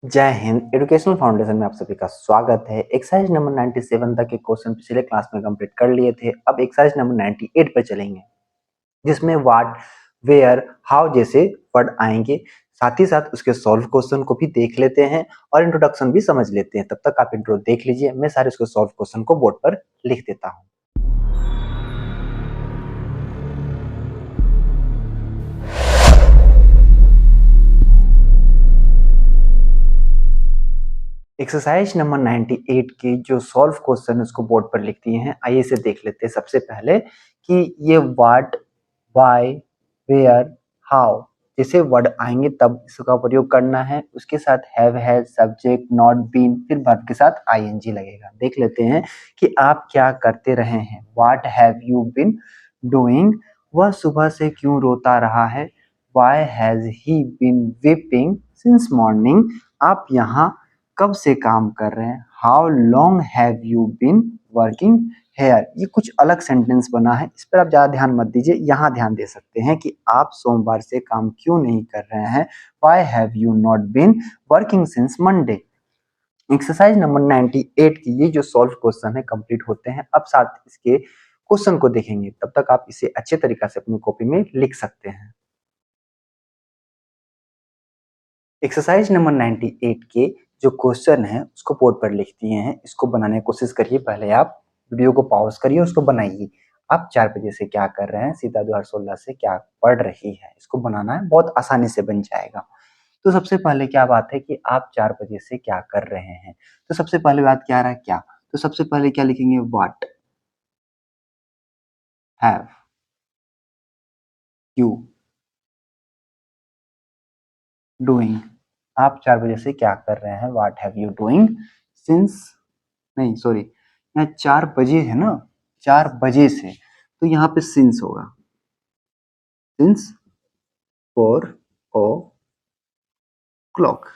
जय Hind. Educational foundation में आप सभी का स्वागत है। एक्सरसाइज नंबर 97 तक के क्वेश्चन पिछले क्लास में कंप्लीट कर लिए थे। अब एक्सरसाइज नंबर 98 पर चलेंगे, जिसमें व्हाट, वेयर, हाउ जैसे वर्ड आएंगे। साथ ही साथ उसके सॉल्व क्वेश्चन को भी देख लेते हैं और इंट्रोडक्शन भी समझ लेते हैं। तब तक आप इंट्रो देख लीजिए, मैं सारे उसके सॉल्व क्वेश्चन को बोर्ड पर लिख देता हूँ। एक्सरसाइज नंबर 98 के जो सॉल्व क्वेश्चन उसको बोर्ड पर लिख दिए हैं। आइए इसे देख लेते हैं। सबसे पहले कि ये व्हाट, व्हाई, वेयर, हाउ जैसे वर्ड आएंगे तब इसका प्रयोग करना है। उसके साथ have, has, subject, not, been, फिर वर्ब के साथ आईएनजी लगेगा। देख लेते हैं कि आप क्या करते रहे हैं। What have you been doing, वह सुबह से क्यों रोता रहा है। Why has he been weeping since morning, आप यहाँ कब से काम कर रहे हैं। How long have you been working here, ये कुछ अलग सेंटेंस बना है, इस पर आप ज्यादा ध्यान मत दीजिए। यहाँ ध्यान दे सकते हैं कि आप सोमवार से काम क्यों नहीं कर रहे हैं। Why have you not been working since Monday. Exercise number 98 की ये जो सॉल्व क्वेश्चन है कंप्लीट होते हैं। अब साथ इसके क्वेश्चन को देखेंगे, तब तक आप इसे अच्छे तरीका से अपनी कॉपी में लिख सकते हैं। एक्सरसाइज नंबर 98 के जो क्वेश्चन है उसको बोर्ड पर लिख दिए हैं। इसको बनाने की कोशिश करिए। पहले आप वीडियो को पॉज करिए, उसको बनाइए। आप 4 बजे से क्या कर रहे हैं, सीता 2016 से क्या पढ़ रही है, इसको बनाना है, बहुत आसानी से बन जाएगा। तो सबसे पहले क्या बात है कि आप 4 बजे से क्या कर रहे हैं। तो सबसे पहले बात क्या आ रहा है, क्या। तो सबसे पहले क्या लिखेंगे, व्हाट हैव यू डूइंग, आप 4 बजे से क्या कर रहे हैं। What have you doing since, नहीं सॉरी, यहाँ 4 बजे है ना, 4 बजे से, तो यहाँ पे सिंस होगा, सिंस 4 o'clock।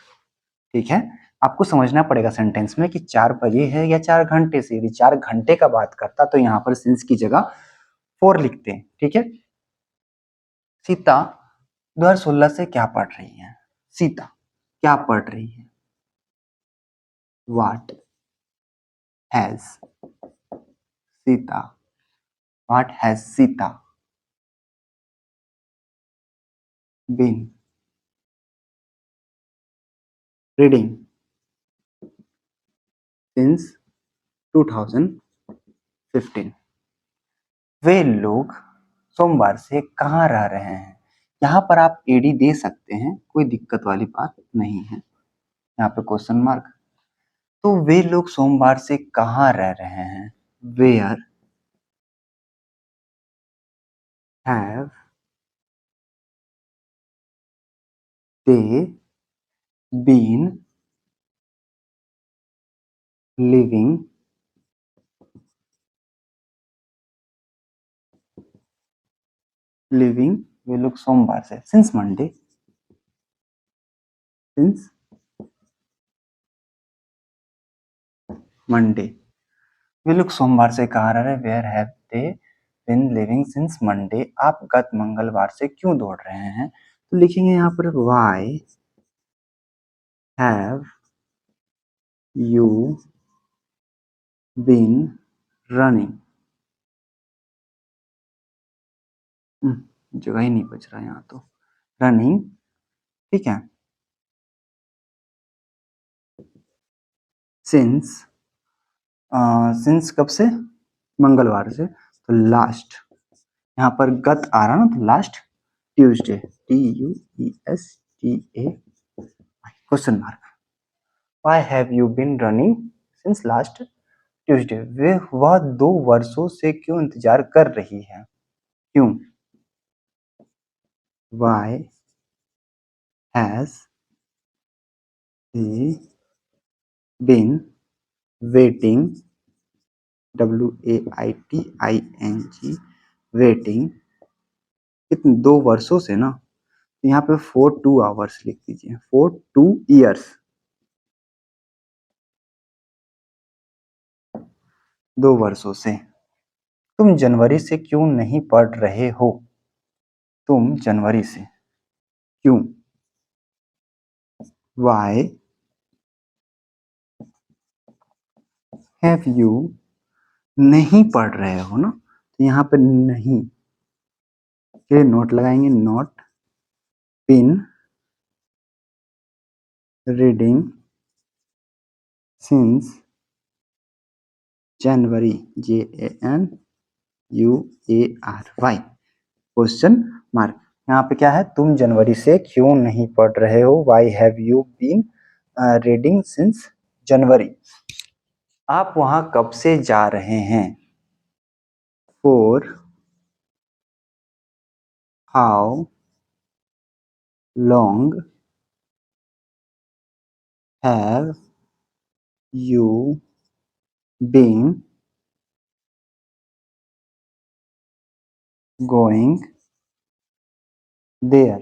ठीक है, आपको समझना पड़ेगा सेंटेंस में कि 4 बजे है या 4 घंटे से। यदि 4 घंटे का बात करता तो यहाँ पर सिंस की जगह 4 लिखते हैं। ठीक है, सीता 2016 से क्या पढ़ रही है। सीता क्या पढ़ रही है। What has Sita, what has Sita been reading since 2015। वे लोग सोमवार से कहाँ रह रहे हैं। यहाँ पर आप एडी दे सकते हैं, कोई दिक्कत वाली बात नहीं है। यहाँ पे क्वेश्चन मार्क। तो वे लोग सोमवार से कहाँ रह रहे हैं। Where have they been living living, वे लोग सोमवार से, सिंस मंडे, सिंस मंडे, वे लोग सोमवार से कहाँ रह रहे हैं। Where have they been living since Monday, आप गत मंगलवार से क्यों दौड़ रहे हैं। तो लिखेंगे यहाँ पर why have you been running, जगह ही नहीं बच रहा यहाँ तो, रनिंग। ठीक है, सिंस, सिंस कब से, मंगलवार से, तो लास्ट, यहाँ पर गत आ रहा ना, तो last Tuesday, TUESTA question mark. Why have you been running since last Tuesday, वह 2 वर्षों से क्यों इंतजार कर रही है। क्यों, why has he been waiting, WAITING waiting, कितने 2 वर्षों से ना, यहाँ पे 4 2 hours लिख दीजिए, 4 2 years, 2 वर्षों से। तुम जनवरी से क्यों नहीं पढ़ रहे हो। तुम जनवरी से क्यों, वाई हैव यू नहीं पढ़ रहे हो ना, तो यहाँ पर नहीं के नोट लगाएंगे, not been reading since January, JANUARY question mark. यहाँ पे क्या है, तुम जनवरी से क्यों नहीं पढ़ रहे हो, why have you been reading since January. आप वहां कब से जा रहे हैं, for how long have you been going there.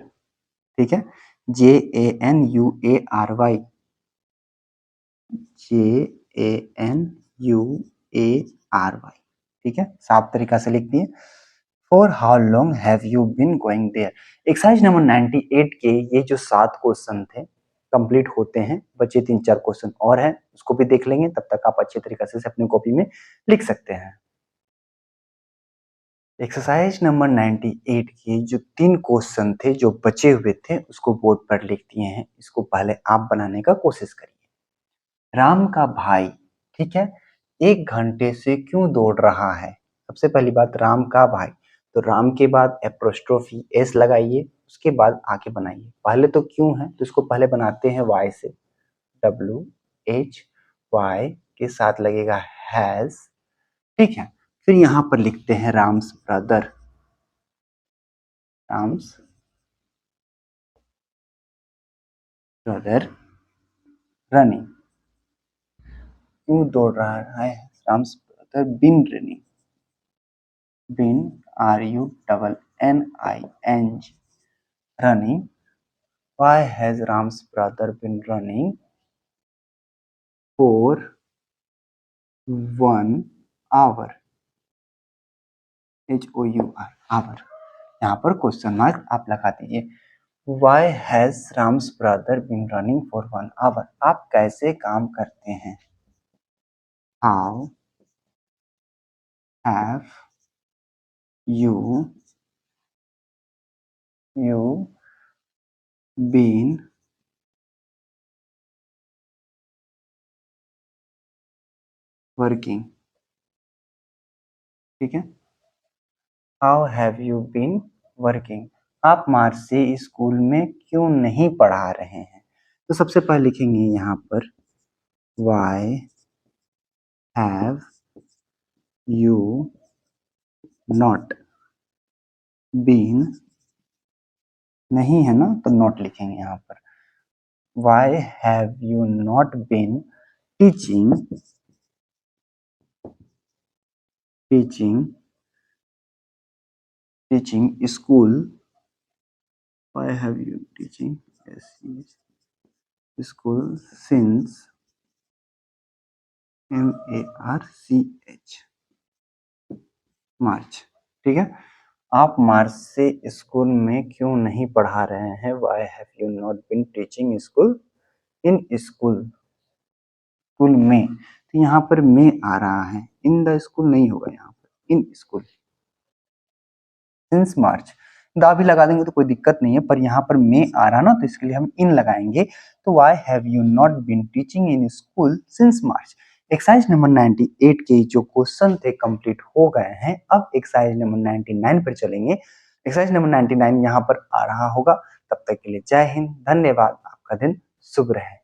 ठीक है, JANUARY, JANUARY। ठीक है, साफ तरीका से लिख दिए। For how long have you been going there. Exercise number 98 के ये जो 7 क्वेश्चन थे कंप्लीट होते हैं, बचे 3-4 क्वेश्चन और हैं, उसको भी देख लेंगे, तब तक आप अच्छे तरीके से अपनी कॉपी में लिख सकते हैं। एक्सरसाइज नंबर 98 के जो 3 क्वेश्चन थे जो बचे हुए थे उसको बोर्ड पर लिख दिए हैं। इसको पहले आप बनाने का कोशिश करिए। राम का भाई, ठीक है, 1 घंटे से क्यों दौड़ रहा है। सबसे पहली बात, राम का भाई, तो राम के बाद एप्रोस्ट्रोफी एस लगाइए, उसके बाद आगे बनाइए। पहले तो क्यों है तो इसको पहले बनाते हैं वाई से, WHY के साथ लगेगा हैज। ठीक है, फिर यहां पर लिखते हैं Ram's brother, Ram's brother running, क्यों दौड़ रहा है, Ram's brother been running, been RUNNING running. Why has Ram's brother been running for 1 hour, HOUR hour। यहाँ पर क्वेश्चन मार्क आप लगा दीजिए। Why has Ram's brother been running for 1 hour। आप कैसे काम करते हैं, How have you been working। ठीक है, how have you been working, आप मार्च से स्कूल में क्यों नहीं पढ़ा रहे हैं। तो सबसे पहले लिखेंगे यहाँ पर why have you not been, नहीं है ना तो नॉट लिखेंगे यहाँ पर, why have you not been teaching school, why have you teaching school since MARCH March. ठीक है, आप मार्च से स्कूल में क्यों नहीं पढ़ा रहे हैं, why have you not been teaching school in school में, तो यहाँ पर में आ रहा है, इन द स्कूल नहीं होगा, यहाँ पर इन स्कूल, सिंस मार्च, दा भी लगा देंगे तो कोई दिक्कत नहीं है, पर यहाँ पर में आ रहा ना तो इसके लिए हम इन लगाएंगे। तो why have you not been teaching in school since March. Exercise number 98 के जो क्वेश्चन थे कंप्लीट हो गए हैं। अब एक्सरसाइज नंबर 99 पर चलेंगे। एक्सरसाइज नंबर 99 यहाँ पर आ रहा होगा। तब तक के लिए जय हिंद, धन्यवाद, आपका दिन शुभ रहे।